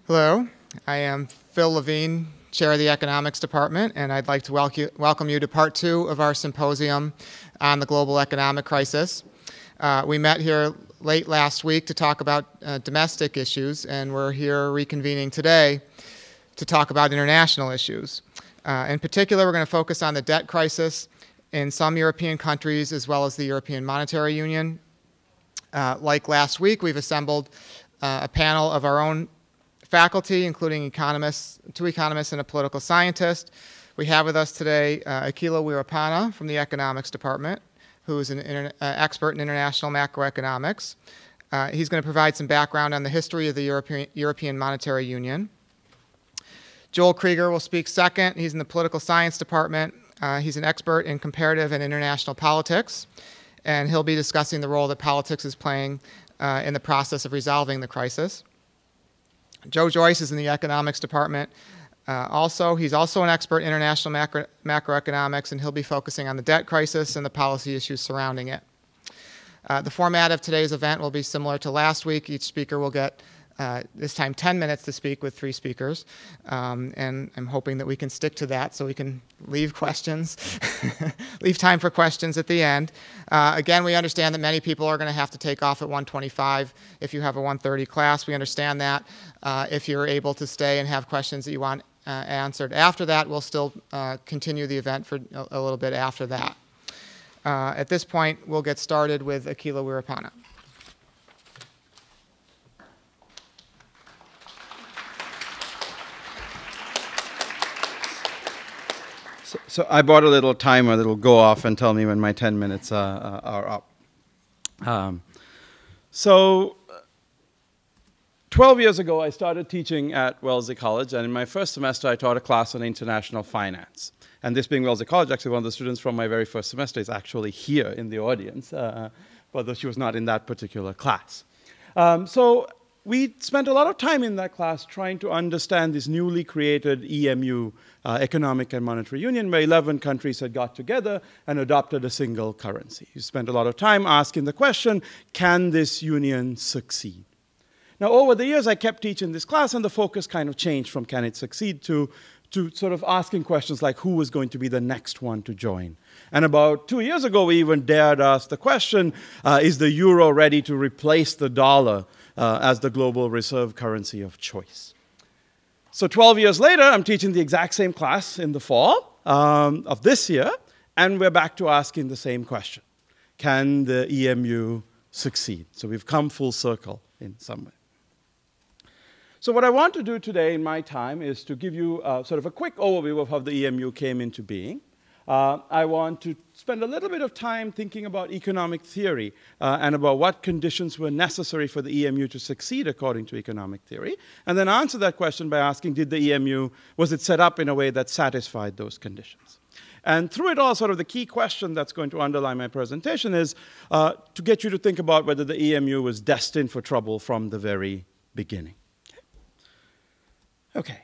Hello, I am Phil Levine, Chair of the Economics Department, and I'd like to welcome you to part 2 of our symposium on the global economic crisis. We met here late last week to talk about domestic issues, and we're here reconvening today to talk about international issues. In particular, we're going to focus on the debt crisis in some European countries as well as the European Monetary Union. Like last week, we've assembled a panel of our own faculty, including two economists and a political scientist. We have with us today Akila Weerapana from the Economics Department, who is an expert in international macroeconomics. He's going to provide some background on the history of the European Monetary Union. Joel Krieger will speak second. He's in the political science department. He's an expert in comparative and international politics, and he'll be discussing the role that politics is playing in the process of resolving the crisis. Joyce is in the economics department. He's also an expert in international macroeconomics, and he'll be focusing on the debt crisis and the policy issues surrounding it. The format of today's event will be similar to last week. Each speaker will get, this time, 10 minutes to speak with 3 speakers. And I'm hoping that we can stick to that so we can leave questions, leave time for questions at the end. Again, we understand that many people are going to have to take off at 1:25 if you have a 1:30 class. We understand that. If you're able to stay and have questions that you want answered after that, we'll still continue the event for a little bit after that. At this point, we'll get started with Akila Weerapana. So I bought a little timer that'll go off and tell me when my 10 minutes are up. 12 years ago, I started teaching at Wellesley College, and in my first semester, I taught a class on international finance. And this being Wellesley College, actually one of the students from my very first semester is actually here in the audience, although she was not in that particular class. So we spent a lot of time in that class trying to understand this newly created EMU, Economic and Monetary Union, where 11 countries had got together and adopted a single currency. We spent a lot of time asking the question, can this union succeed? Now, over the years, I kept teaching this class, and the focus kind of changed from can it succeed to sort of asking questions like who was going to be the next one to join. And about 2 years ago, we even dared ask the question, is the euro ready to replace the dollar as the global reserve currency of choice? So 12 years later, I'm teaching the exact same class in the fall of this year, and we're back to asking the same question. Can the EMU succeed? So we've come full circle in some way. So what I want to do today in my time is to give you sort of a quick overview of how the EMU came into being. I want to spend a little bit of time thinking about economic theory and about what conditions were necessary for the EMU to succeed according to economic theory, and then answer that question by asking, was it set up in a way that satisfied those conditions? And through it all, sort of the key question that's going to underlie my presentation is to get you to think about whether the EMU was destined for trouble from the very beginning. Okay.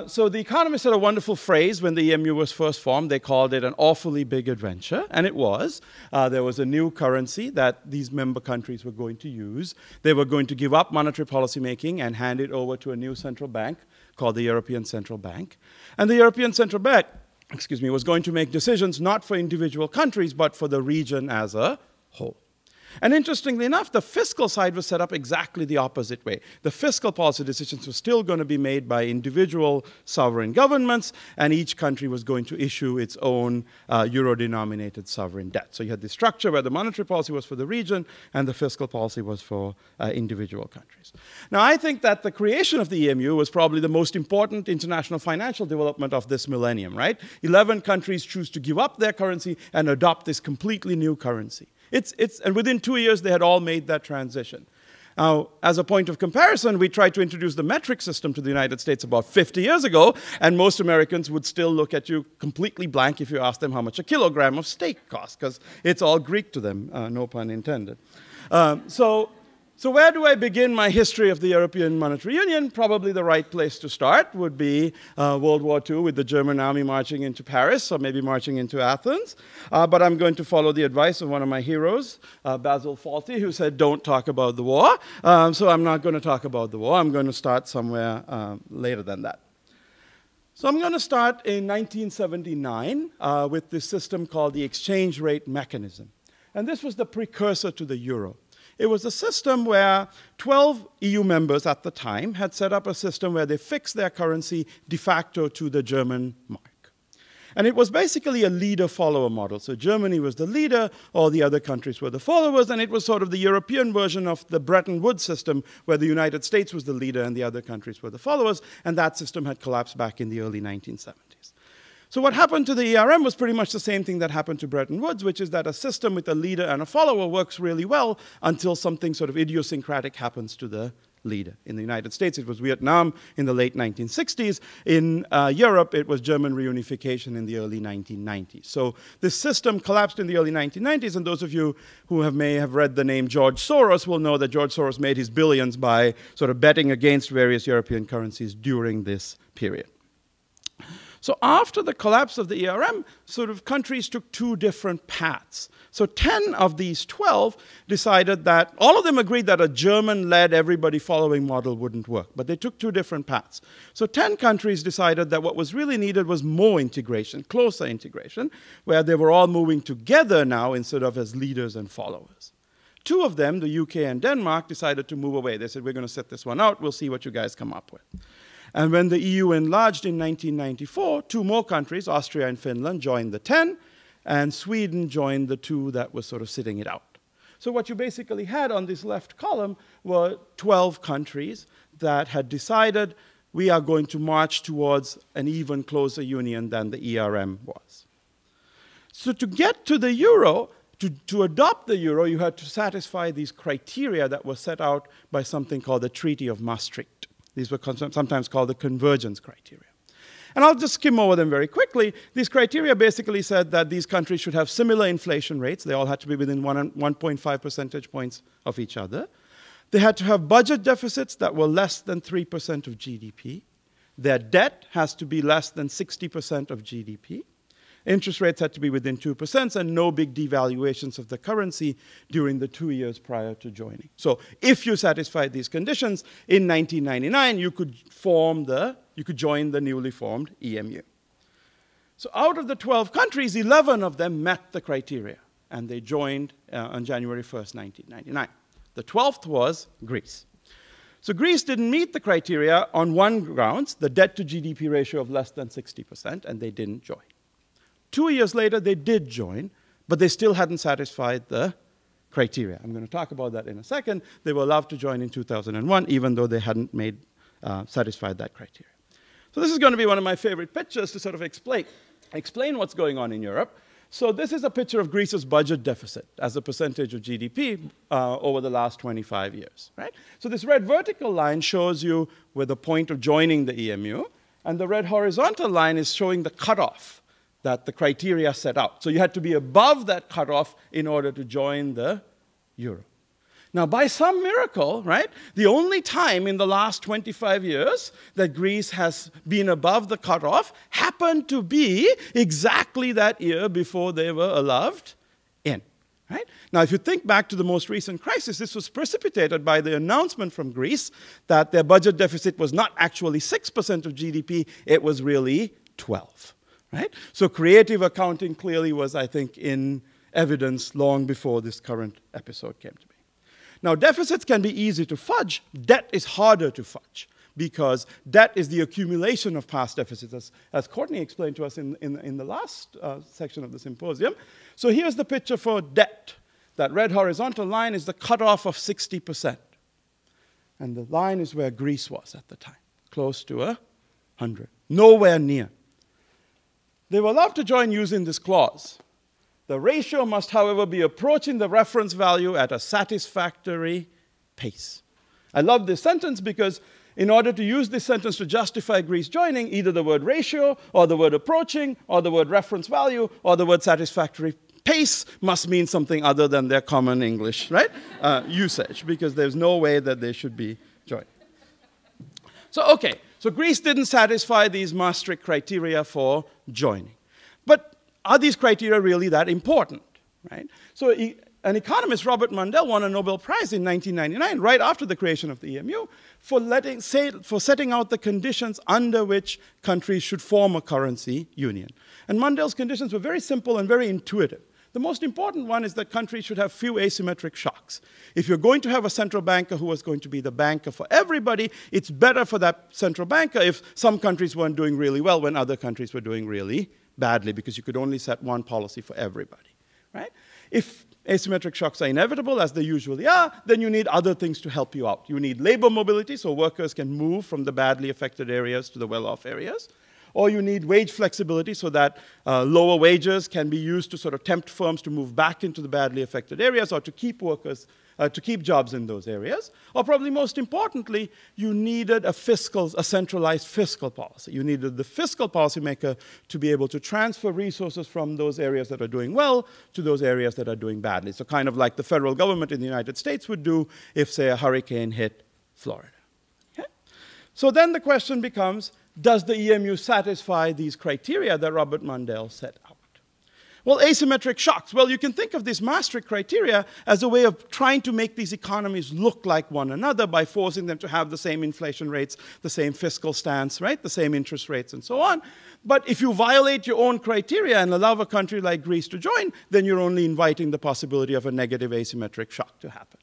So the economists had a wonderful phrase when the EMU was first formed. They called it an awfully big adventure, and it was. There was a new currency that these member countries were going to use. They were going to give up monetary policy making and hand it over to a new central bank called the European Central Bank. And the European Central Bank, was going to make decisions not for individual countries, but for the region as a whole. And interestingly enough, the fiscal side was set up exactly the opposite way. The fiscal policy decisions were still going to be made by individual sovereign governments, and each country was going to issue its own euro-denominated sovereign debt. So you had the structure where the monetary policy was for the region, and the fiscal policy was for individual countries. Now, I think that the creation of the EMU was probably the most important international financial development of this millennium, right? 11 countries choose to give up their currency and adopt this completely new currency. And within 2 years, they had all made that transition. Now, as a point of comparison, we tried to introduce the metric system to the United States about 50 years ago, and most Americans would still look at you completely blank if you asked them how much a kilogram of steak costs, because it's all Greek to them, no pun intended. So So where do I begin my history of the European Monetary Union? Probably the right place to start would be World War II with the German army marching into Paris, or maybe marching into Athens. But I'm going to follow the advice of one of my heroes, Basil Fawlty, who said, don't talk about the war. So I'm not going to talk about the war. I'm going to start somewhere later than that. So I'm going to start in 1979 with this system called the exchange rate mechanism. And this was the precursor to the euro. It was a system where 12 EU members at the time had set up a system where they fixed their currency de facto to the German mark. And it was basically a leader-follower model. So Germany was the leader, all the other countries were the followers, and it was sort of the European version of the Bretton Woods system where the United States was the leader and the other countries were the followers, and that system had collapsed back in the early 1970s. So what happened to the ERM was pretty much the same thing that happened to Bretton Woods, which is that a system with a leader and a follower works really well until something sort of idiosyncratic happens to the leader. In the United States, it was Vietnam in the late 1960s. In Europe, it was German reunification in the early 1990s. So this system collapsed in the early 1990s, and those of you who may have read the name George Soros will know that George Soros made his billions by sort of betting against various European currencies during this period. So after the collapse of the ERM, sort of countries took two different paths. So 10 of these 12 decided that, all of them agreed that a German-led, everybody-following model wouldn't work, but they took two different paths. So 10 countries decided that what was really needed was more integration, closer integration, where they were all moving together now instead of as leaders and followers. Two of them, the UK and Denmark, decided to move away. They said, we're going to sit this one out, we'll see what you guys come up with. And when the EU enlarged in 1994, two more countries, Austria and Finland, joined the 10, and Sweden joined the two that was sort of sitting it out. So what you basically had on this left column were 12 countries that had decided we are going to march towards an even closer union than the ERM was. So to get to the euro, to adopt the euro, you had to satisfy these criteria that were set out by something called the Treaty of Maastricht. These were sometimes called the Convergence Criteria. And I'll just skim over them very quickly. These criteria basically said that these countries should have similar inflation rates. They all had to be within 1.5 percentage points of each other. They had to have budget deficits that were less than 3% of GDP. Their debt has to be less than 60% of GDP. Interest rates had to be within 2%, and no big devaluations of the currency during the 2 years prior to joining. So if you satisfied these conditions, in 1999, you could join the newly formed EMU. So out of the 12 countries, 11 of them met the criteria, and they joined on January 1st, 1999. The 12th was Greece. So Greece didn't meet the criteria on one grounds, the debt to GDP ratio of less than 60%, and they didn't join. 2 years later, they did join, but they still hadn't satisfied the criteria. I'm going to talk about that in a second. They were allowed to join in 2001, even though they hadn't satisfied that criteria. So this is going to be one of my favorite pictures to sort of explain what's going on in Europe. So this is a picture of Greece's budget deficit as a percentage of GDP over the last 25 years. Right? So this red vertical line shows you with the point of joining the EMU, and the red horizontal line is showing the cutoff that the criteria set out. So you had to be above that cutoff in order to join the euro. Now, by some miracle, right, the only time in the last 25 years that Greece has been above the cutoff happened to be exactly that year before they were allowed in. Right? Now, if you think back to the most recent crisis, this was precipitated by the announcement from Greece that their budget deficit was not actually 6% of GDP, it was really 12%. Right? So creative accounting clearly was, I think, in evidence long before this current episode came to be. Now, deficits can be easy to fudge. Debt is harder to fudge because debt is the accumulation of past deficits, as Courtney explained to us in the last section of the symposium. So here's the picture for debt. That red horizontal line is the cutoff of 60%. And the line is where Greece was at the time, close to 100, nowhere near. They were allowed to join using this clause. The ratio must, however, be approaching the reference value at a satisfactory pace. I love this sentence because in order to use this sentence to justify Greece joining, either the word ratio, or the word approaching, or the word reference value, or the word satisfactory pace must mean something other than their common English, right? Usage, because there's no way that they should be joining. So, okay, so Greece didn't satisfy these Maastricht criteria for joining. But are these criteria really that important, right? So an economist, Robert Mundell, won a Nobel Prize in 1999, right after the creation of the EMU, for setting out the conditions under which countries should form a currency union. And Mundell's conditions were very simple and very intuitive. The most important one is that countries should have few asymmetric shocks. If you're going to have a central banker who was going to be the banker for everybody, it's better for that central banker if some countries weren't doing really well when other countries were doing really badly, because you could only set one policy for everybody, right? If asymmetric shocks are inevitable, as they usually are, then you need other things to help you out. You need labor mobility, so workers can move from the badly affected areas to the well-off areas. Or you need wage flexibility so that lower wages can be used to sort of tempt firms to move back into the badly affected areas or to keep workers, to keep jobs in those areas. Or probably most importantly, you needed a centralized fiscal policy. You needed the fiscal policymaker to be able to transfer resources from those areas that are doing well to those areas that are doing badly. So kind of like the federal government in the United States would do if, say, a hurricane hit Florida. Okay? So then the question becomes, does the EMU satisfy these criteria that Robert Mundell set out? Well, asymmetric shocks. Well, you can think of these Maastricht criteria as a way of trying to make these economies look like one another by forcing them to have the same inflation rates, the same fiscal stance, right? The same interest rates and so on. But if you violate your own criteria and allow a country like Greece to join, then you're only inviting the possibility of a negative asymmetric shock to happen.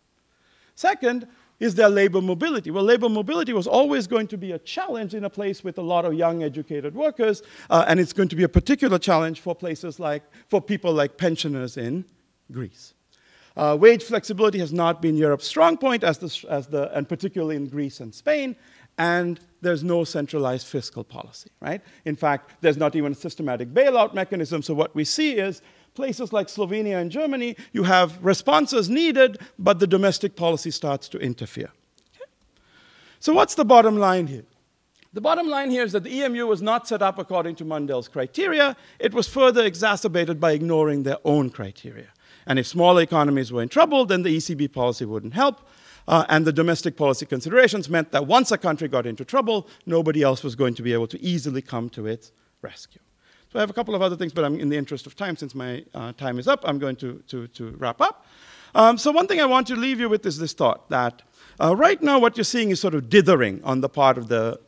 Second, is there labor mobility? Well, labor mobility was always going to be a challenge in a place with a lot of young educated workers, and it's going to be a particular challenge for people like pensioners in Greece. Wage flexibility has not been Europe's strong point, and particularly in Greece and Spain, and there's no centralized fiscal policy, right? In fact, there's not even a systematic bailout mechanism, so what we see is places like Slovenia and Germany, you have responses needed, but the domestic policy starts to interfere. Okay. So what's the bottom line here? The bottom line here is that the EMU was not set up according to Mundell's criteria. It was further exacerbated by ignoring their own criteria. And if smaller economies were in trouble, then the ECB policy wouldn't help. And the domestic policy considerations meant that once a country got into trouble, nobody else was going to be able to easily come to its rescue. So I have a couple of other things, but in the interest of time, since my time is up, I'm going to wrap up. So one thing I want to leave you with is this thought, that right now what you're seeing is sort of dithering on the part of the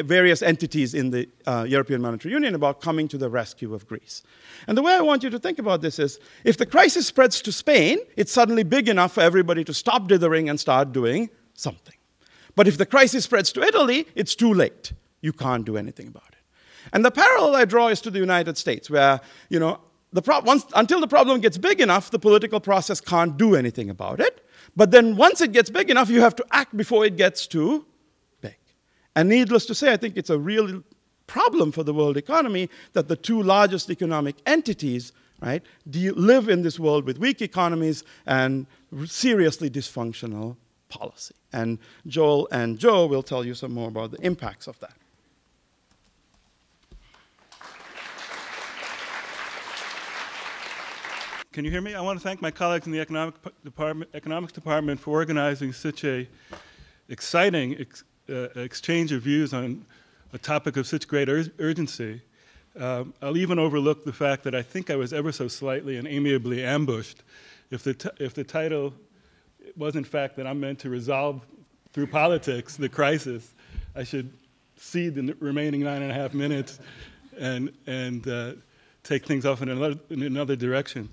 various entities in the European Monetary Union about coming to the rescue of Greece. And the way I want you to think about this is, if the crisis spreads to Spain, it's suddenly big enough for everybody to stop dithering and start doing something. But if the crisis spreads to Italy, it's too late. You can't do anything about it. And the parallel I draw is to the United States, where, you know, until the problem gets big enough, the political process can't do anything about it. But then once it gets big enough, you have to act before it gets too big. And needless to say, I think it's a real problem for the world economy that the two largest economic entities, right, live in this world with weak economies and seriously dysfunctional policy. And Joel and Joe will tell you some more about the impacts of that. Can you hear me? I want to thank my colleagues in the economics department for organizing such a exciting exchange of views on a topic of such great urgency. I'll even overlook the fact that I think I was ever so slightly and amiably ambushed. If the title was in fact that I'm meant to resolve through politics the crisis, I should cede the remaining 9.5 minutes and take things off in another direction.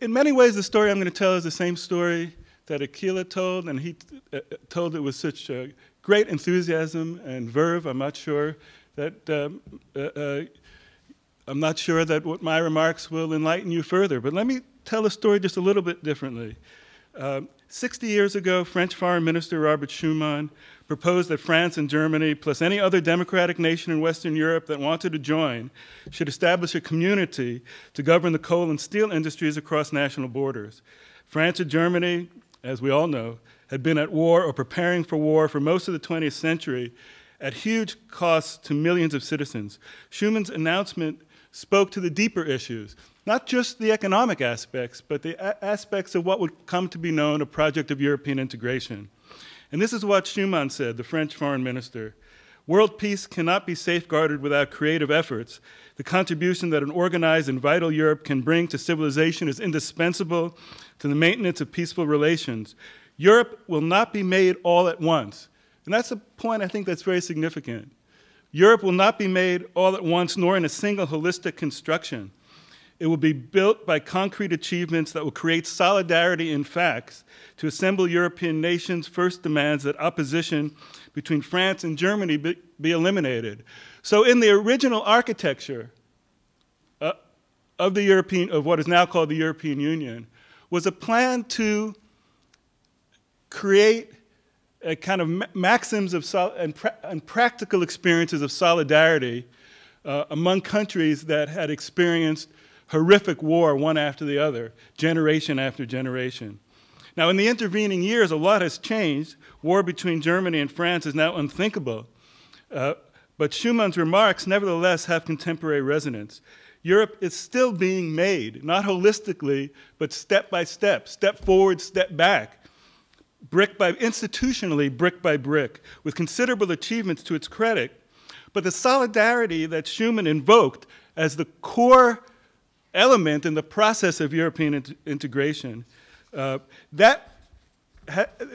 In many ways, the story I'm going to tell is the same story that Akila told, and he told it with such great enthusiasm and verve. I'm not sure that what my remarks will enlighten you further. But let me tell the story just a little bit differently. 60 years ago, French Foreign Minister Robert Schuman proposed that France and Germany, plus any other democratic nation in Western Europe that wanted to join, should establish a community to govern the coal and steel industries across national borders. France and Germany, as we all know, had been at war or preparing for war for most of the 20th century at huge costs to millions of citizens. Schuman's announcement spoke to the deeper issues, not just the economic aspects, but the aspects of what would come to be known a project of European integration. And this is what Schuman said, the French foreign minister. World peace cannot be safeguarded without creative efforts. The contribution that an organized and vital Europe can bring to civilization is indispensable to the maintenance of peaceful relations. Europe will not be made all at once. And that's a point I think that's very significant. Europe will not be made all at once, nor in a single holistic construction. It will be built by concrete achievements that will create solidarity in facts. To assemble European nations first demands that opposition between France and Germany be eliminated. So in the original architecture of what is now called the European Union was a plan to create a kind of maxims of and practical experiences of solidarity among countries that had experienced horrific war one after the other, generation after generation. Now, in the intervening years, a lot has changed. War between Germany and France is now unthinkable. But Schumann's remarks nevertheless have contemporary resonance. Europe is still being made, not holistically, but step by step forward, step back, institutionally, brick by brick, with considerable achievements to its credit. But the solidarity that Schuman invoked as the core element in the process of European integration, the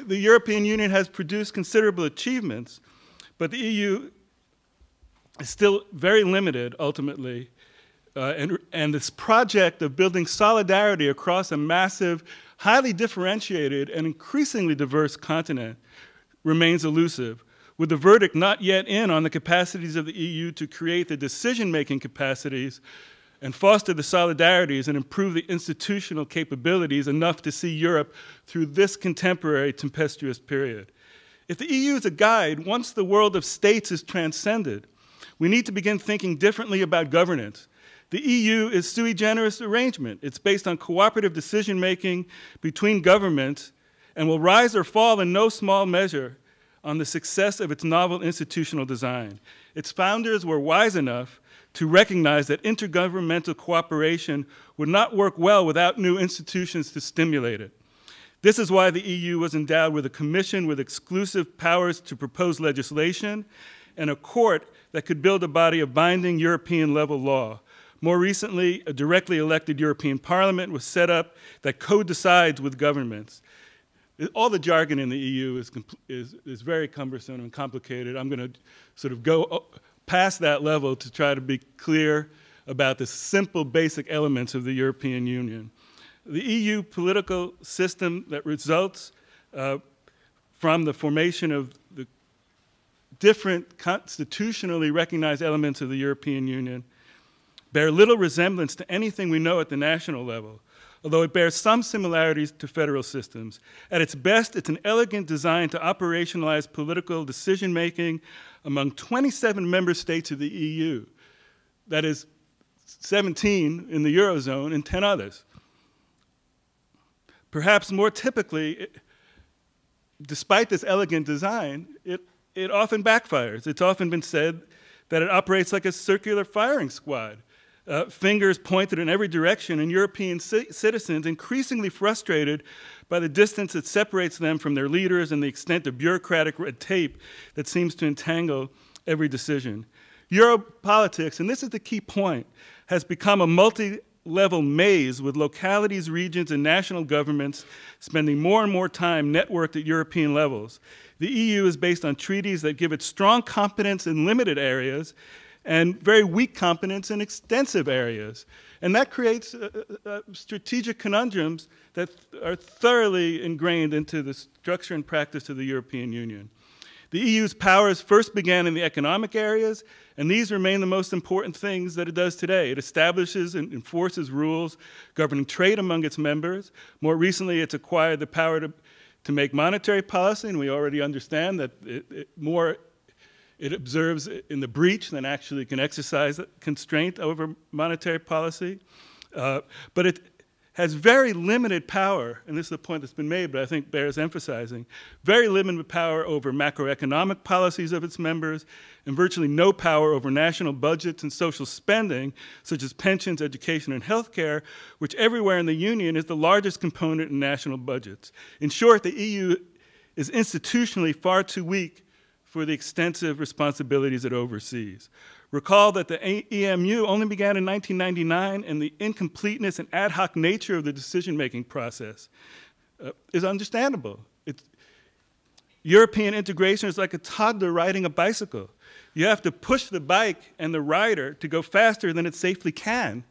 European Union has produced considerable achievements, but the EU is still very limited, ultimately. And this project of building solidarity across a massive, highly differentiated, and increasingly diverse continent remains elusive, with the verdict not yet in on the capacities of the EU to create the decision-making capacities and foster the solidarities and improve the institutional capabilities enough to see Europe through this contemporary tempestuous period. If the EU is a guide, once the world of states is transcended, we need to begin thinking differently about governance. The EU is sui generis arrangement. It's based on cooperative decision-making between governments and will rise or fall in no small measure on the success of its novel institutional design. Its founders were wise enough to recognize that intergovernmental cooperation would not work well without new institutions to stimulate it. This is why the EU was endowed with a commission with exclusive powers to propose legislation and a court that could build a body of binding European-level law. More recently, a directly elected European Parliament was set up that co-decides with governments. All the jargon in the EU is very cumbersome and complicated. I'm going to sort of go past that level to try to be clear about the simple, basic elements of the European Union. The EU political system that results from the formation of the different constitutionally recognized elements of the European Union bear little resemblance to anything we know at the national level, although it bears some similarities to federal systems. At its best, it's an elegant design to operationalize political decision-making among 27 member states of the EU. That is 17 in the Eurozone and 10 others. Perhaps more typically, despite this elegant design, it often backfires. It's often been said that it operates like a circular firing squad. Fingers pointed in every direction, and European citizens increasingly frustrated by the distance that separates them from their leaders and the extent of bureaucratic red tape that seems to entangle every decision. Europolitics, and this is the key point, has become a multi-level maze with localities, regions, and national governments spending more and more time networked at European levels. The EU is based on treaties that give it strong competence in limited areas and very weak competence in extensive areas. And that creates strategic conundrums that are thoroughly ingrained into the structure and practice of the European Union. The EU's powers first began in the economic areas, and these remain the most important things that it does today. It establishes and enforces rules governing trade among its members. More recently, it's acquired the power to make monetary policy, and we already understand that it observes in the breach than actually can exercise constraint over monetary policy. But has very limited power, and this is a point that's been made, but I think bears emphasizing, very limited power over macroeconomic policies of its members, and virtually no power over national budgets and social spending, such as pensions, education, and healthcare, which everywhere in the Union is the largest component in national budgets. In short, the EU is institutionally far too weak for the extensive responsibilities it oversees. Recall that the EMU only began in 1999, and the incompleteness and ad hoc nature of the decision-making process is understandable. European integration is like a toddler riding a bicycle. You have to push the bike and the rider to go faster than it safely can.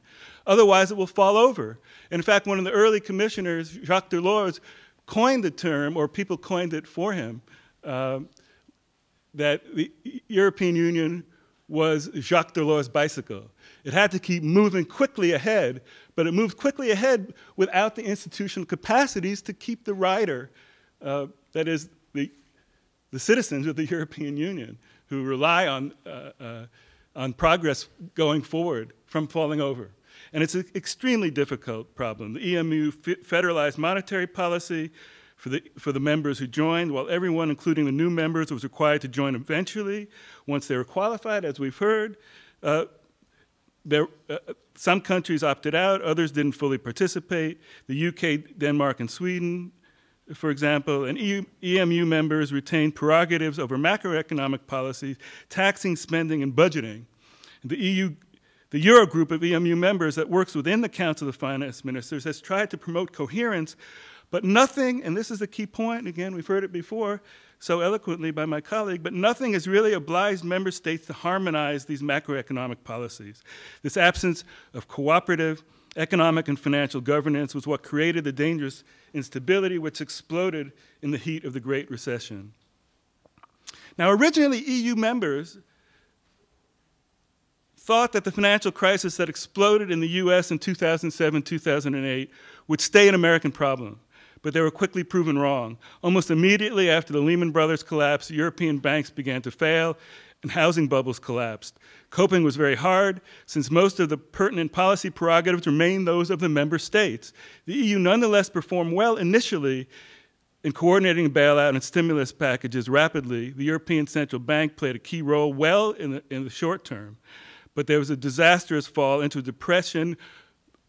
Otherwise, it will fall over. And in fact, one of the early commissioners, Jacques Delors, coined the term, or people coined it for him, that the European Union was Jacques Delors' bicycle. It had to keep moving quickly ahead, but it moved quickly ahead without the institutional capacities to keep the rider, that is, the citizens of the European Union, who rely on progress going forward, from falling over. And it's an extremely difficult problem. The EMU federalized monetary policy for the members who joined, while everyone, including the new members, was required to join eventually once they were qualified, as we've heard. Some countries opted out, others didn't fully participate. The UK, Denmark, and Sweden, for example, and EMU members retained prerogatives over macroeconomic policies, taxing, spending, and budgeting. The Eurogroup of EMU members that works within the Council of Finance Ministers has tried to promote coherence, but nothing, and this is the key point, again, we've heard it before so eloquently by my colleague, but nothing has really obliged member states to harmonize these macroeconomic policies. This absence of cooperative economic and financial governance was what created the dangerous instability which exploded in the heat of the Great Recession. Now, originally, EU members thought that the financial crisis that exploded in the US in 2007, 2008 would stay an American problem, but they were quickly proven wrong. Almost immediately after the Lehman Brothers collapse, European banks began to fail and housing bubbles collapsed. Coping was very hard, since most of the pertinent policy prerogatives remained those of the member states. The EU nonetheless performed well initially in coordinating bailout and stimulus packages rapidly. The European Central Bank played a key role well in the short term, but there was a disastrous fall into depression.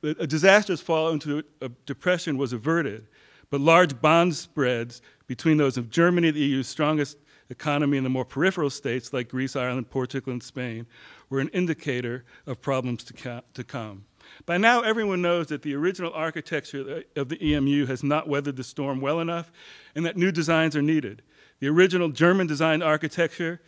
A disastrous fall into a depression was averted, but large bond spreads between those of Germany, the EU's strongest economy, and the more peripheral states like Greece, Ireland, Portugal, and Spain were an indicator of problems to come. By now, everyone knows that the original architecture of the EMU has not weathered the storm well enough, and that new designs are needed. The original German designed architecture,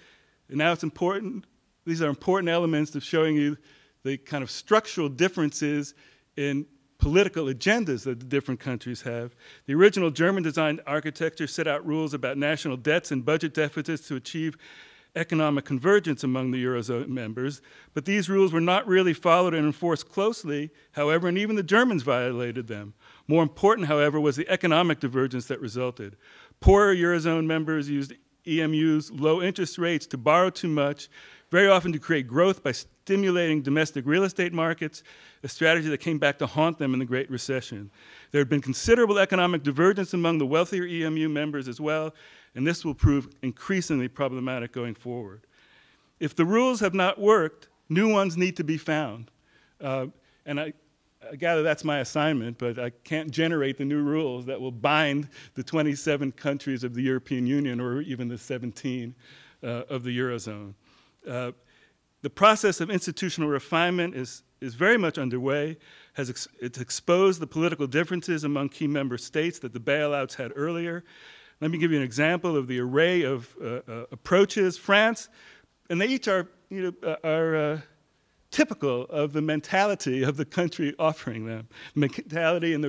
and now it's important, these are important elements of showing you the kind of structural differences in political agendas that the different countries have. The original German designed architecture set out rules about national debts and budget deficits to achieve economic convergence among the Eurozone members, but these rules were not really followed and enforced closely, however, and even the Germans violated them. More important, however, was the economic divergence that resulted. Poorer Eurozone members used EMU's low interest rates to borrow too much, very often to create growth by stimulating domestic real estate markets, a strategy that came back to haunt them in the Great Recession. There had been considerable economic divergence among the wealthier EMU members as well, and this will prove increasingly problematic going forward. If the rules have not worked, new ones need to be found. And I gather that's my assignment, but I can't generate the new rules that will bind the 27 countries of the European Union or even the 17 of the Eurozone. The process of institutional refinement is very much underway. It's exposed the political differences among key member states that the bailouts had earlier. Let me give you an example of the array of approaches. France, and they each are typical of the mentality of the country offering them, mentality and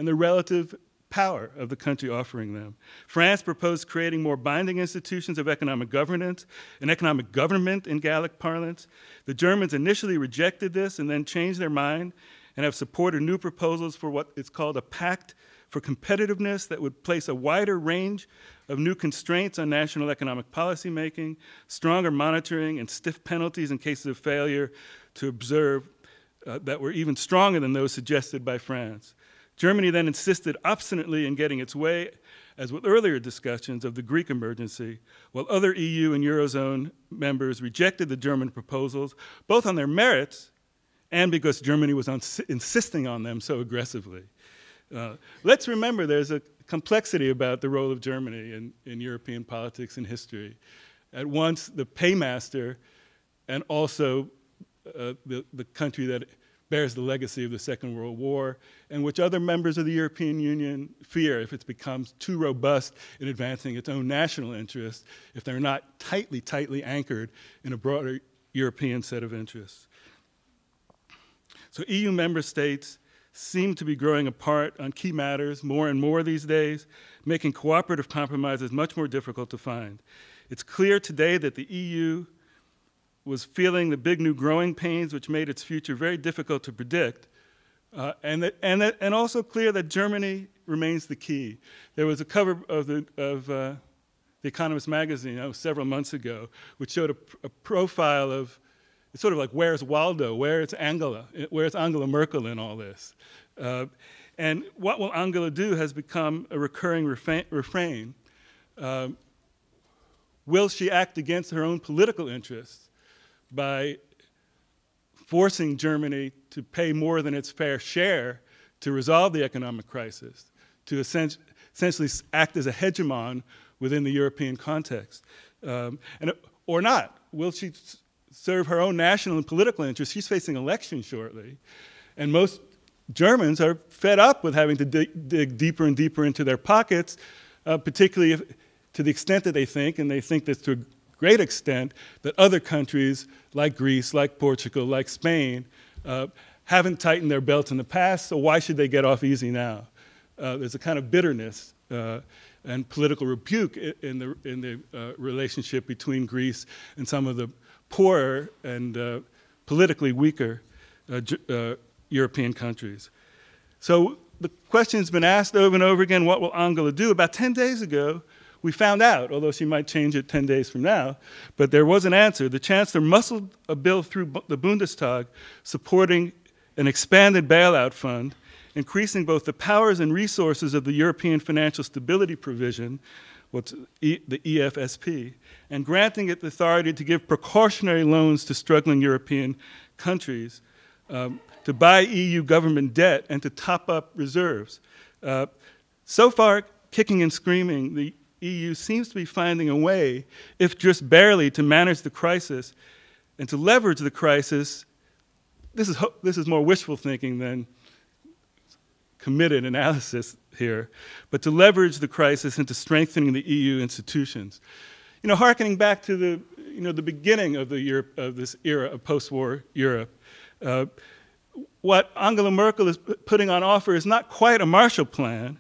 the relative power of the country offering them. France proposed creating more binding institutions of economic governance, an economic government in Gallic parlance. The Germans initially rejected this and then changed their mind and have supported new proposals for what is called a pact for competitiveness that would place a wider range of new constraints on national economic policy making, stronger monitoring, and stiff penalties in cases of failure to observe that were even stronger than those suggested by France. Germany then insisted obstinately in getting its way, as with earlier discussions of the Greek emergency, while other EU and Eurozone members rejected the German proposals, both on their merits and because Germany was insisting on them so aggressively. Let's remember there's a complexity about the role of Germany in European politics and history. At once the paymaster and also the country that bears the legacy of the Second World War, and which other members of the European Union fear if it becomes too robust in advancing its own national interests, if they're not tightly anchored in a broader European set of interests. So EU member states seem to be growing apart on key matters more and more these days, making cooperative compromises much more difficult to find. It's clear today that the EU was feeling the big new growing pains which made its future very difficult to predict, and also clear that Germany remains the key. There was a cover of the Economist magazine several months ago, which showed a profile of, it's sort of like, where's Waldo, where's Angela Merkel in all this? And what will Angela do has become a recurring refrain. Will she act against her own political interess by forcing Germany to pay more than its fair share to resolve the economic crisis, to essentially act as a hegemon within the European context? Or not? Will she serve her own national and political interests? She's facing elections shortly, and most Germans are fed up with having to dig deeper and deeper into their pockets, particularly to the extent that they think, and they think this to a great extent, that other countries like Greece, like Portugal, like Spain, haven't tightened their belts in the past, so why should they get off easy now? There's a kind of bitterness and political rebuke in the relationship between Greece and some of the poorer and politically weaker European countries. So the question's been asked over and over again, what will Angela do? About 10 days ago, we found out, although she might change it 10 days from now, but there was an answer. The Chancellor muscled a bill through the Bundestag supporting an expanded bailout fund, increasing both the powers and resources of the European Financial Stability Provision, the EFSP, and granting it the authority to give precautionary loans to struggling European countries, to buy EU government debt, and to top up reserves. So far, kicking and screaming, the EU seems to be finding a way, if just barely, to manage the crisis and to leverage the crisis. This is more wishful thinking than committed analysis here, but to leverage the crisis into strengthening the EU institutions. Hearkening back to the beginning of this era of post-war Europe, what Angela Merkel is putting on offer is not quite a Marshall Plan,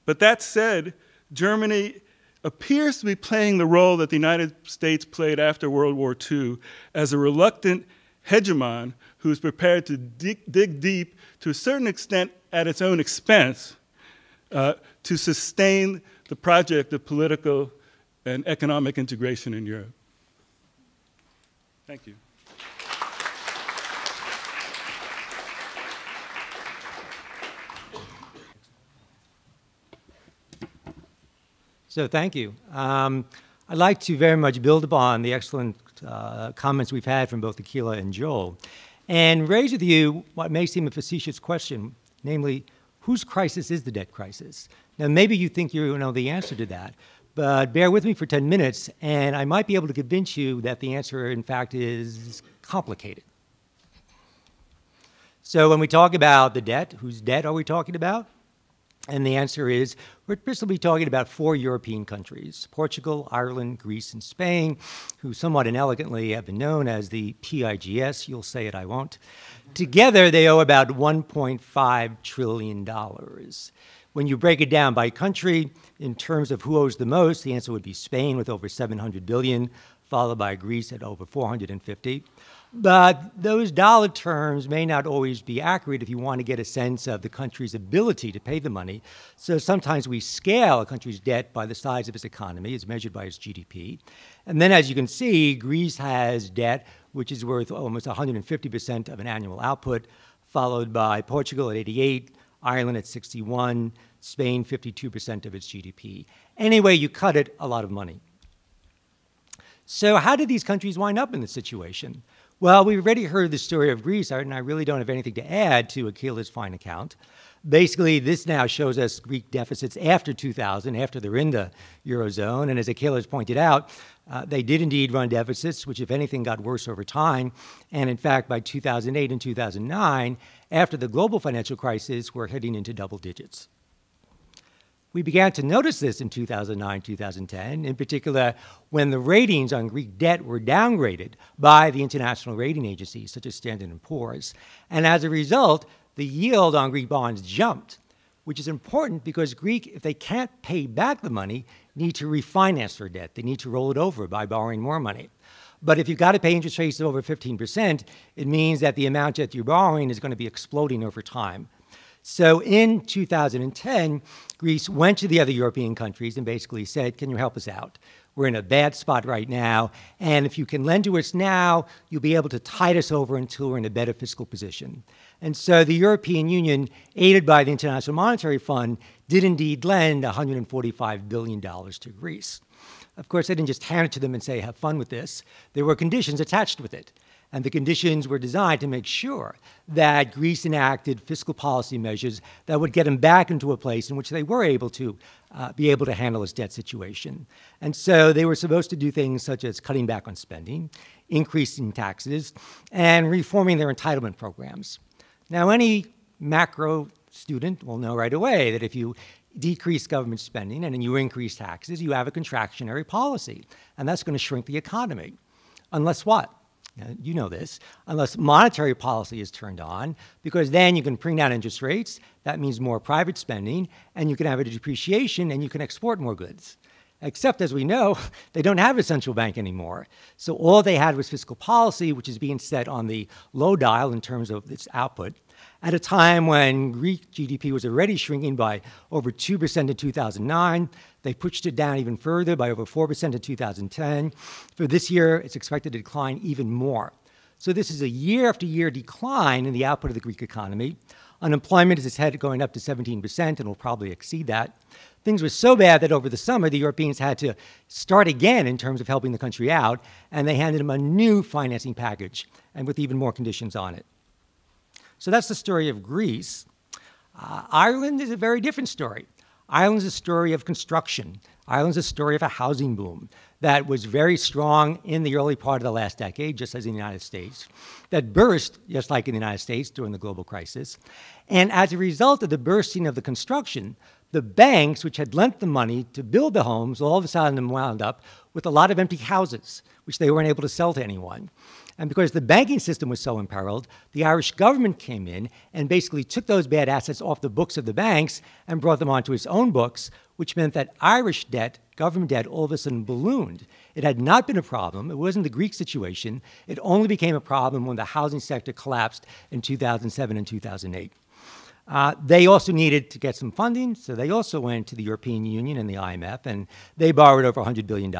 but that said, Germany appears to be playing the role that the United States played after World War II as a reluctant hegemon who's prepared to dig deep, to a certain extent at its own expense, to sustain the project of political and economic integration in Europe. Thank you. So thank you. I'd like to very much build upon the excellent comments we've had from both Akila and Joel and raise with you what may seem a facetious question, namely, whose crisis is the debt crisis? Now, maybe you think you know the answer to that, but bear with me for 10 minutes, and I might be able to convince you that the answer, in fact, is complicated. So when we talk about the debt, whose debt are we talking about? And the answer is, we're principally talking about 4 European countries, Portugal, Ireland, Greece, and Spain, who somewhat inelegantly have been known as the PIGS. You'll say it, I won't. Together, they owe about $1.5 trillion. When you break it down by country, in terms of who owes the most, the answer would be Spain with over $700 billion, followed by Greece at over $450. But those dollar terms may not always be accurate if you want to get a sense of the country's ability to pay the money. So sometimes we scale a country's debt by the size of its economy, as measured by its GDP. And then, as you can see, Greece has debt which is worth almost 150% of an annual output, followed by Portugal at 88, Ireland at 61, Spain 52% of its GDP. Anyway, you cut it, a lot of money. So how did these countries wind up in this situation? Well, we've already heard the story of Greece, and I really don't have anything to add to Akila's fine account. Basically, this now shows us Greek deficits after 2000, after they're in the Eurozone. And as Akila has pointed out, they did indeed run deficits, which, if anything, got worse over time. And in fact, by 2008 and 2009, after the global financial crisis, we're heading into double digits. We began to notice this in 2009, 2010, in particular when the ratings on Greek debt were downgraded by the international rating agencies, such as Standard & Poor's. And as a result, the yield on Greek bonds jumped, which is important because Greek, if they can't pay back the money, need to refinance their debt. They need to roll it over by borrowing more money. But if you've got to pay interest rates of over 15%, it means that the amount that you're borrowing is going to be exploding over time. So in 2010, Greece went to the other European countries and basically said, can you help us out? We're in a bad spot right now, and if you can lend to us now, you'll be able to tide us over until we're in a better fiscal position. And so the European Union, aided by the International Monetary Fund, did indeed lend $145 billion to Greece. Of course, they didn't just hand it to them and say, have fun with this. There were conditions attached with it. And the conditions were designed to make sure that Greece enacted fiscal policy measures that would get them back into a place in which they were able to be able to handle its debt situation. And so they were supposed to do things such as cutting back on spending, increasing taxes, and reforming their entitlement programs. Now, any macro student will know right away that if you decrease government spending and then you increase taxes, you have a contractionary policy, and that's going to shrink the economy. Unless what? You know this, unless monetary policy is turned on, because then you can bring down interest rates, that means more private spending, and you can have a depreciation and you can export more goods. Except, as we know, they don't have a central bank anymore. So all they had was fiscal policy, which is being set on the low dial in terms of its output, at a time when Greek GDP was already shrinking by over 2% in 2009. They pushed it down even further by over 4% in 2010. For this year, it's expected to decline even more. So this is a year-after-year decline in the output of the Greek economy. Unemployment is headed going up to 17% and will probably exceed that. Things were so bad that over the summer, the Europeans had to start again in terms of helping the country out, and they handed them a new financing package, and with even more conditions on it. So that's the story of Greece. Ireland is a very different story. Ireland's a story of construction. Ireland's a story of a housing boom that was very strong in the early part of the last decade, just as in the United States, that burst, just like in the United States, during the global crisis. And as a result of the bursting of the construction, the banks, which had lent the money to build the homes, all of a sudden wound up with a lot of empty houses, which they weren't able to sell to anyone. And because the banking system was so imperiled, the Irish government came in and basically took those bad assets off the books of the banks and brought them onto its own books, which meant that Irish debt, government debt, all of a sudden ballooned. It had not been a problem. It wasn't the Greek situation. It only became a problem when the housing sector collapsed in 2007 and 2008. They also needed to get some funding, so they also went to the European Union and the IMF, and they borrowed over $100 billion.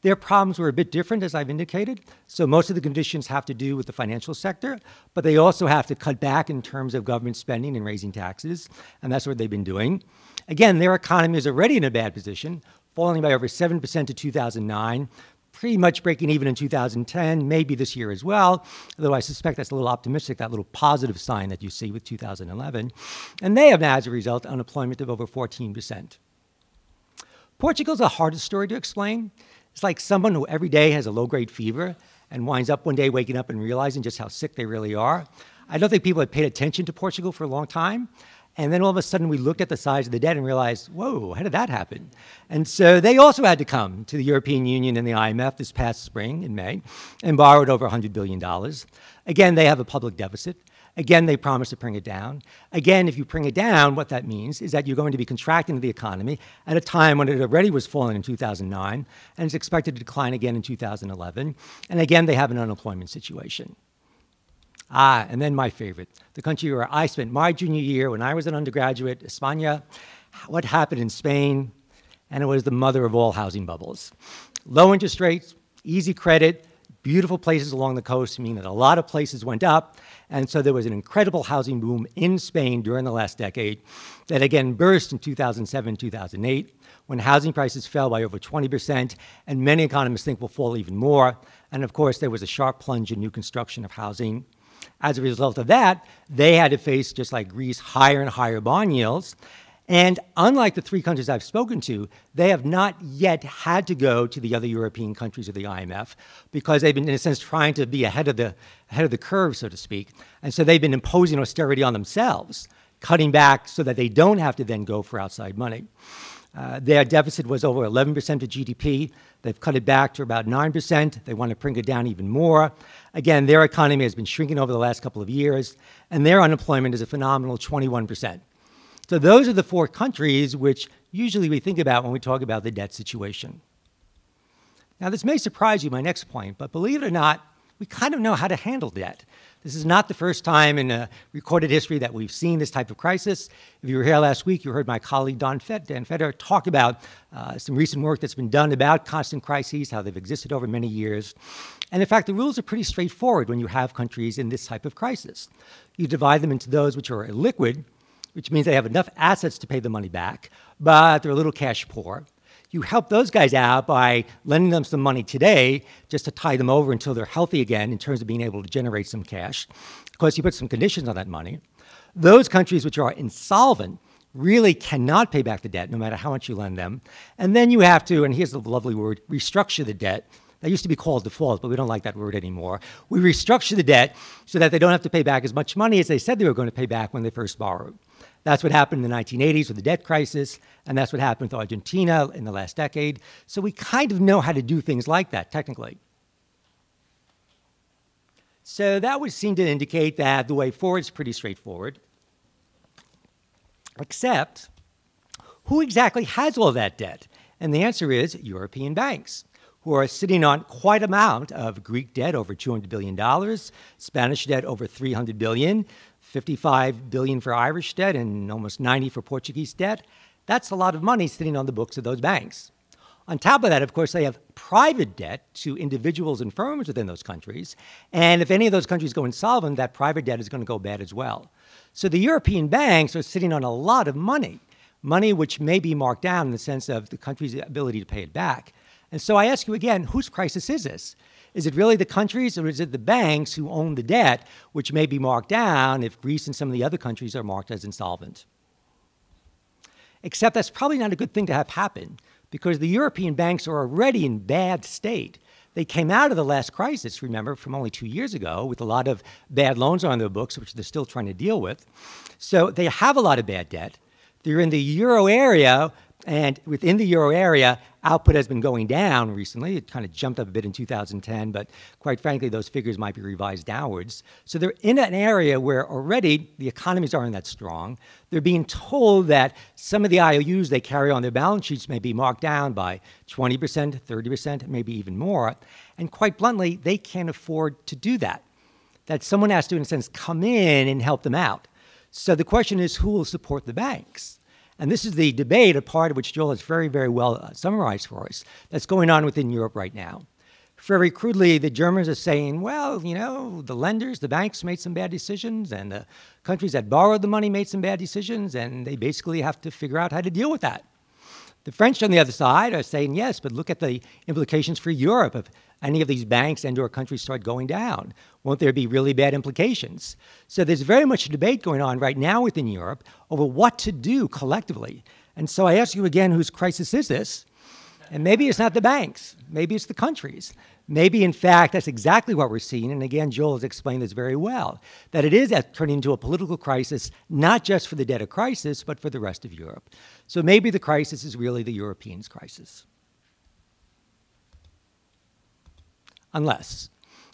Their problems were a bit different, as I've indicated. So most of the conditions have to do with the financial sector, but they also have to cut back in terms of government spending and raising taxes, and that's what they've been doing. Again, their economy is already in a bad position, falling by over 7% to 2009, pretty much breaking even in 2010, maybe this year as well, although I suspect that's a little optimistic, that little positive sign that you see with 2011. And they have now, as a result, unemployment of over 14%. Portugal's the hardest story to explain. It's like someone who every day has a low-grade fever and winds up one day waking up and realizing just how sick they really are. I don't think people had paid attention to Portugal for a long time. And then all of a sudden we looked at the size of the debt and realized, whoa, how did that happen? And so they also had to come to the European Union and the IMF this past spring in May and borrowed over $100 billion. Again, they have a public deficit. Again, they promised to bring it down. Again, if you bring it down, what that means is that you're going to be contracting the economy at a time when it already was falling in 2009, and it's expected to decline again in 2011. And again, they have an unemployment situation. And then my favorite, the country where I spent my junior year when I was an undergraduate, España. What happened in Spain? And it was the mother of all housing bubbles. Low interest rates, easy credit, beautiful places along the coast, meaning that a lot of places went up. And so there was an incredible housing boom in Spain during the last decade that again burst in 2007, 2008, when housing prices fell by over 20%, and many economists think will fall even more. And of course, there was a sharp plunge in new construction of housing. As a result of that, they had to face, just like Greece, higher and higher bond yields. And unlike the three countries I've spoken to, they have not yet had to go to the other European countries of the IMF because they've been, in a sense, trying to be ahead of the curve, so to speak. And so they've been imposing austerity on themselves, cutting back so that they don't have to then go for outside money. Their deficit was over 11% of GDP. They've cut it back to about 9%. They want to bring it down even more. Again, their economy has been shrinking over the last couple of years, and their unemployment is a phenomenal 21%. So those are the four countries which usually we think about when we talk about the debt situation. Now, this may surprise you, my next point, but believe it or not, we kind of know how to handle debt. This is not the first time in recorded history that we've seen this type of crisis. If you were here last week, you heard my colleague Dan Feder talk about some recent work that's been done about constant crises, how they've existed over many years. And in fact, the rules are pretty straightforward when you have countries in this type of crisis. You divide them into those which are illiquid, which means they have enough assets to pay the money back, but they're a little cash poor. You help those guys out by lending them some money today just to tie them over until they're healthy again in terms of being able to generate some cash. Of course, you put some conditions on that money. Those countries which are insolvent really cannot pay back the debt no matter how much you lend them. And then you have to, and here's the lovely word, restructure the debt. That used to be called default, but we don't like that word anymore. We restructure the debt so that they don't have to pay back as much money as they said they were going to pay back when they first borrowed. That's what happened in the 1980s with the debt crisis, and that's what happened with Argentina in the last decade. So we kind of know how to do things like that, technically. So that would seem to indicate that the way forward is pretty straightforward, except who exactly has all that debt? And the answer is European banks, who are sitting on quite an amount of Greek debt, over $200 billion, Spanish debt, over $300 billion, $55 billion for Irish debt, and almost $90 billion for Portuguese debt. That's a lot of money sitting on the books of those banks. On top of that, of course, they have private debt to individuals and firms within those countries. And if any of those countries go insolvent, that private debt is going to go bad as well. So the European banks are sitting on a lot of money, money which may be marked down in the sense of the country's ability to pay it back. And so I ask you again, whose crisis is this? Is it really the countries, or is it the banks who own the debt, which may be marked down if Greece and some of the other countries are marked as insolvent? Except that's probably not a good thing to have happen, because the European banks are already in bad state. They came out of the last crisis, remember, from only 2 years ago, with a lot of bad loans on their books, which they're still trying to deal with. So they have a lot of bad debt. They're in the euro area, and within the euro area, output has been going down recently. It kind of jumped up a bit in 2010, but quite frankly, those figures might be revised downwards. So they're in an area where already the economies aren't that strong. They're being told that some of the IOUs they carry on their balance sheets may be marked down by 20%, 30%, maybe even more. And quite bluntly, they can't afford to do that. That someone has to, in a sense, come in and help them out. So the question is, who will support the banks? And this is the debate, a part of which Joel has very, very well summarized for us, that's going on within Europe right now. Very crudely, the Germans are saying, well, you know, the lenders, the banks made some bad decisions, and the countries that borrowed the money made some bad decisions, and they basically have to figure out how to deal with that. The French, on the other side, are saying, yes, but look at the implications for Europe. If any of these banks and/or countries start going down, won't there be really bad implications? So there's very much a debate going on right now within Europe over what to do collectively. And so I ask you again, whose crisis is this? And maybe it's not the banks. Maybe it's the countries. Maybe, in fact, that's exactly what we're seeing. And again, Joel has explained this very well, that it is turning into a political crisis, not just for the debt of crisis, but for the rest of Europe. So maybe the crisis is really the Europeans' crisis. Unless,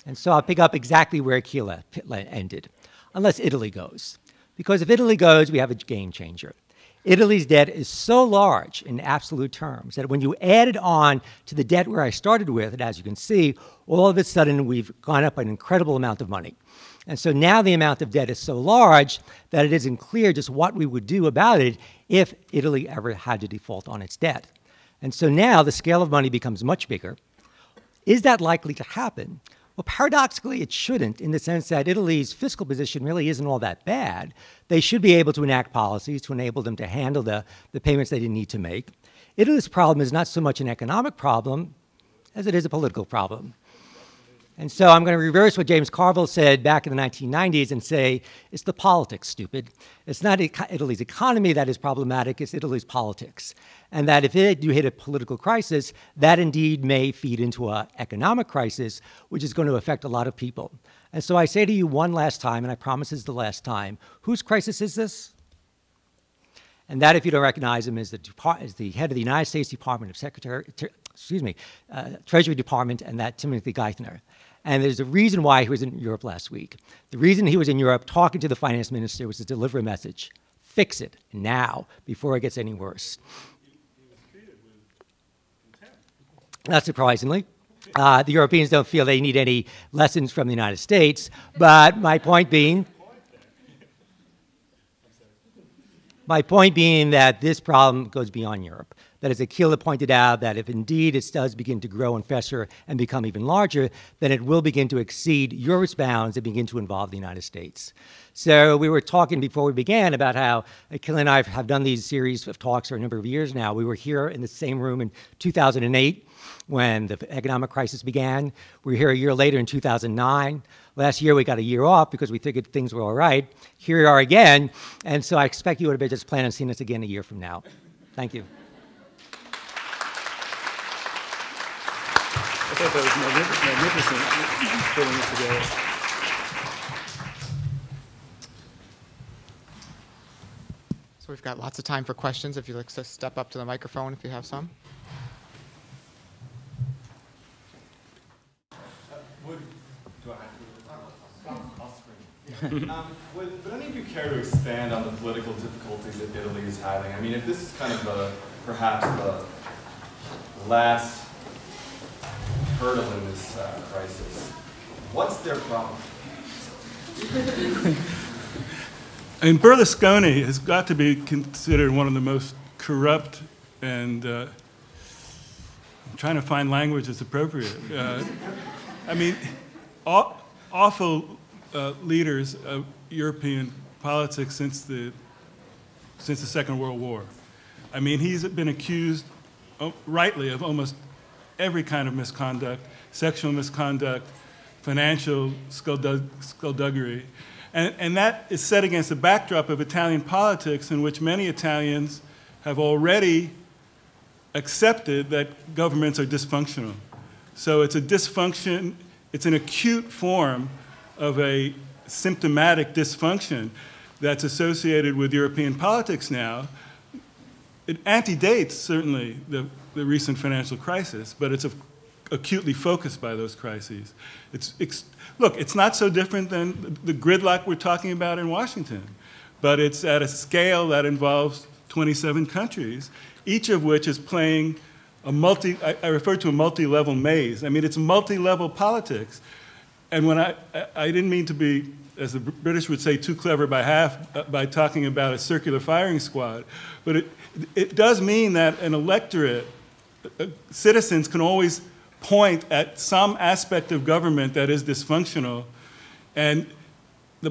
and so I'll pick up exactly where Akila ended, unless Italy goes. Because if Italy goes, we have a game changer. Italy's debt is so large in absolute terms that when you add it on to the debt where I started with, and as you can see, all of a sudden we've gone up an incredible amount of money. And so now the amount of debt is so large that it isn't clear just what we would do about it if Italy ever had to default on its debt. And so now the scale of money becomes much bigger. Is that likely to happen? Well, paradoxically, it shouldn't, in the sense that Italy's fiscal position really isn't all that bad. They should be able to enact policies to enable them to handle the payments they need to make. Italy's problem is not so much an economic problem as it is a political problem. And so I'm going to reverse what James Carville said back in the 1990s and say, it's the politics, stupid. It's not Italy's economy that is problematic, it's Italy's politics. And that if you hit a political crisis, that indeed may feed into an economic crisis, which is going to affect a lot of people. And so I say to you one last time, and I promise it's the last time, whose crisis is this? And that, if you don't recognize him, is the head of the United States Department of Treasury Department, and that Timothy Geithner. And there's a reason why he was in Europe last week. The reason he was in Europe talking to the finance minister was to deliver a message. Fix it now, before it gets any worse. He was treated with contempt. Not surprisingly. The Europeans don't feel they need any lessons from the United States, but my point being that this problem goes beyond Europe. That, as Akila pointed out, that if indeed it does begin to grow and fester and become even larger, then it will begin to exceed Europe's bounds and begin to involve the United States. So we were talking before we began about how Akila and I have done these series of talks for a number of years now. We were here in the same room in 2008 when the economic crisis began. We were here a year later in 2009. Last year, we got a year off because we figured things were all right. Here we are again, and so I expect you would have just planned on seeing us again a year from now. Thank you. I thought that was magnificent putting this together. So we've got lots of time for questions. If you'd like to step up to the microphone if you have some. Would any of you care to expand on the political difficulties that Italy is having? I mean, if this is kind of perhaps the last hurdle in this crisis, what's their problem? I mean, Berlusconi has got to be considered one of the most corrupt and I'm trying to find language that's appropriate. I mean, awful leaders of European politics since the Second World War. I mean, he's been accused, rightly, of almost every kind of misconduct, sexual misconduct, financial skullduggery. And that is set against the backdrop of Italian politics in which many Italians have already accepted that governments are dysfunctional. So it's a dysfunction, it's an acute form of a symptomatic dysfunction that's associated with European politics now. It antedates, certainly, the recent financial crisis, but it's acutely focused by those crises. Look, it's not so different than the gridlock we're talking about in Washington, but it's at a scale that involves 27 countries, each of which is playing I refer to a multi-level maze. I mean, it's multi-level politics. And when I didn't mean to be, as the British would say, too clever by half by talking about a circular firing squad, but it does mean that an electorate, citizens can always point at some aspect of government that is dysfunctional, and the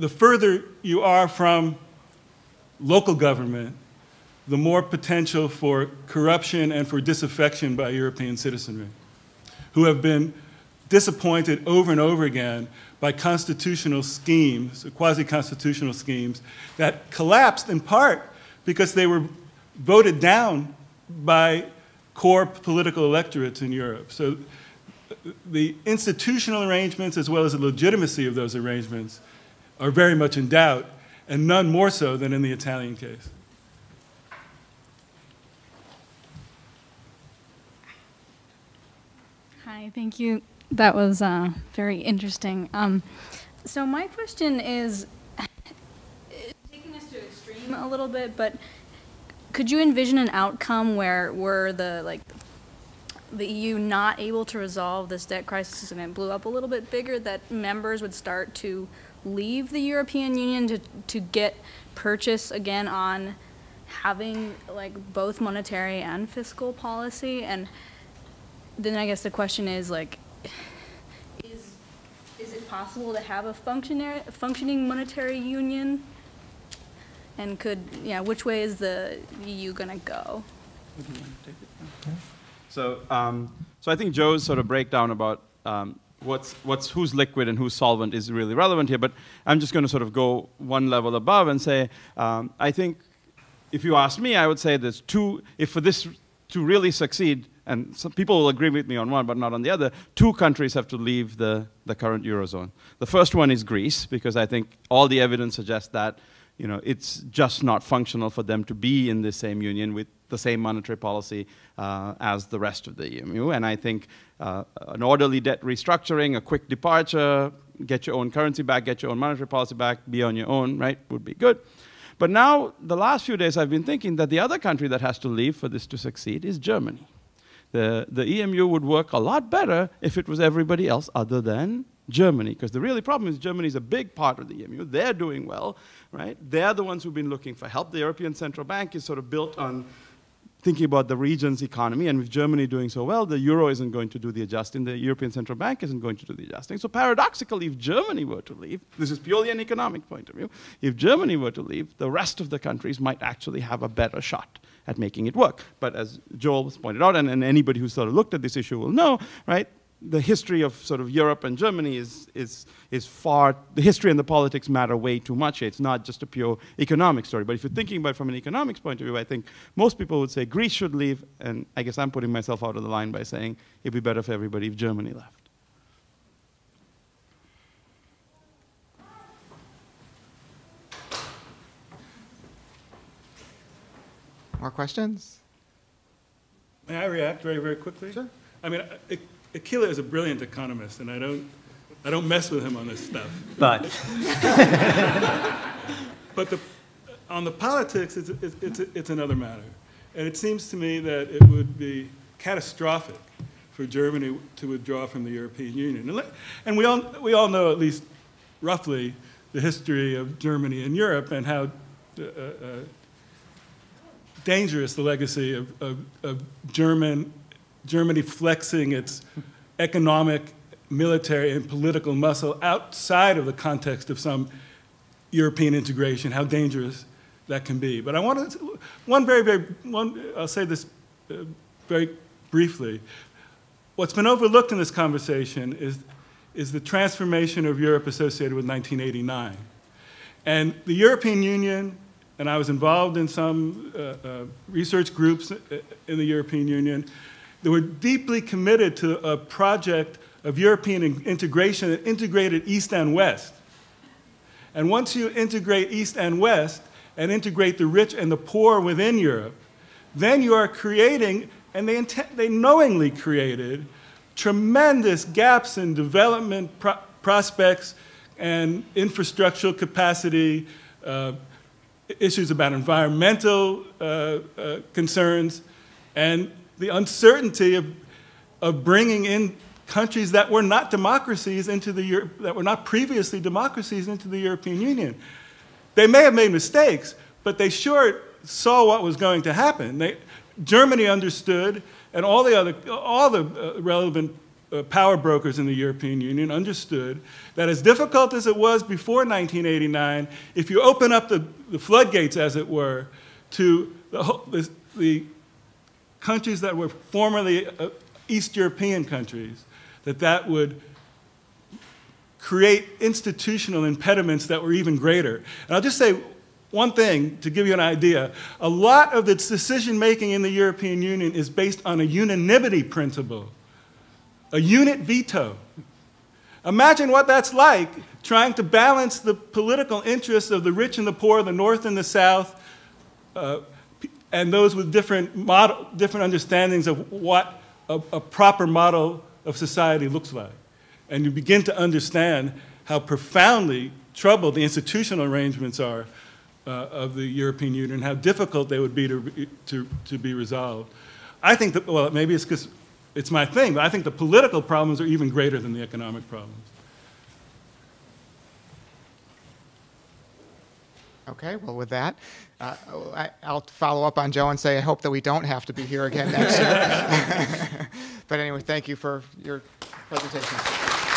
further you are from local government, the more potential for corruption and for disaffection by European citizenry, who have been disappointed over and over again by constitutional schemes, quasi-constitutional schemes, that collapsed in part because they were voted down by core political electorates in Europe. So the institutional arrangements as well as the legitimacy of those arrangements are very much in doubt, and none more so than in the Italian case. Hi, thank you. That was very interesting. So my question is, taking this to extreme a little bit, but could you envision an outcome where were the EU not able to resolve this debt crisis and it blew up a little bit bigger, that members would start to leave the European Union to get purchase again on having like both monetary and fiscal policy? And then I guess the question is, like, possible to have a functioning monetary union? And which way is the EU going to go? So, so I think Joe's sort of breakdown about who's liquid and who's solvent is really relevant here. But I'm just going to sort of go one level above and say, I think if you ask me, I would say there's if for this to really succeed, and some people will agree with me on one but not on the other, two countries have to leave the current Eurozone. The first one is Greece, because I think all the evidence suggests that it's just not functional for them to be in the same union with the same monetary policy as the rest of the EMU. And I think an orderly debt restructuring, a quick departure, get your own currency back, get your own monetary policy back, be on your own, right, would be good. But now, the last few days, I've been thinking that the other country that has to leave for this to succeed is Germany. The EMU would work a lot better if it was everybody else other than Germany, because the really problem is Germany is a big part of the EMU. They're doing well, right? They're the ones who've been looking for help. The European Central Bank is sort of built on thinking about the region's economy, and with Germany doing so well, the euro isn't going to do the adjusting, the European Central Bank isn't going to do the adjusting. So paradoxically, if Germany were to leave, this is purely an economic point of view, if Germany were to leave, the rest of the countries might actually have a better shot at making it work. But as Joel has pointed out, and anybody who's sort of looked at this issue will know, right, the history of sort of Europe and Germany is far, the history and the politics matter way too much. It's not just a pure economic story. But if you're thinking about it from an economics point of view, I think most people would say Greece should leave, and I guess I'm putting myself out of the line by saying it'd be better for everybody if Germany left. More questions? May I react very, very quickly? Sure. I mean, Akila is a brilliant economist, and I don't mess with him on this stuff. But But on the politics, it's another matter. And it seems to me that it would be catastrophic for Germany to withdraw from the European Union. And we all know, at least roughly, the history of Germany and Europe and how dangerous the legacy of Germany flexing its economic, military, and political muscle outside of the context of some European integration, how dangerous that can be. But I want to, I'll say this very briefly. What's been overlooked in this conversation is the transformation of Europe associated with 1989. And the European Union, and I was involved in some research groups in the European Union, that were deeply committed to a project of European integration that integrated East and West. And once you integrate East and West and integrate the rich and the poor within Europe, then you are creating, and they knowingly created, tremendous gaps in development prospects and infrastructural capacity, issues about environmental concerns, and the uncertainty of bringing in countries that were not democracies that were not previously democracies into the European Union. They may have made mistakes, but they sure saw what was going to happen. Germany understood, and all the relevant power brokers in the European Union understood that as difficult as it was before 1989, if you open up the floodgates, as it were, to the countries that were formerly East European countries, that would create institutional impediments that were even greater. And I'll just say one thing to give you an idea. A lot of its decision-making in the European Union is based on a unanimity principle, a unit veto. Imagine what that's like, trying to balance the political interests of the rich and the poor, the North and the South, and those with different understandings of what a proper model of society looks like. And you begin to understand how profoundly troubled the institutional arrangements are of the European Union, how difficult they would be to be resolved. I think that, well, maybe it's because it's my thing, but I think the political problems are even greater than the economic problems. Okay, well, with that, I'll follow up on Joe and say I hope that we don't have to be here again next year. But anyway, thank you for your presentation.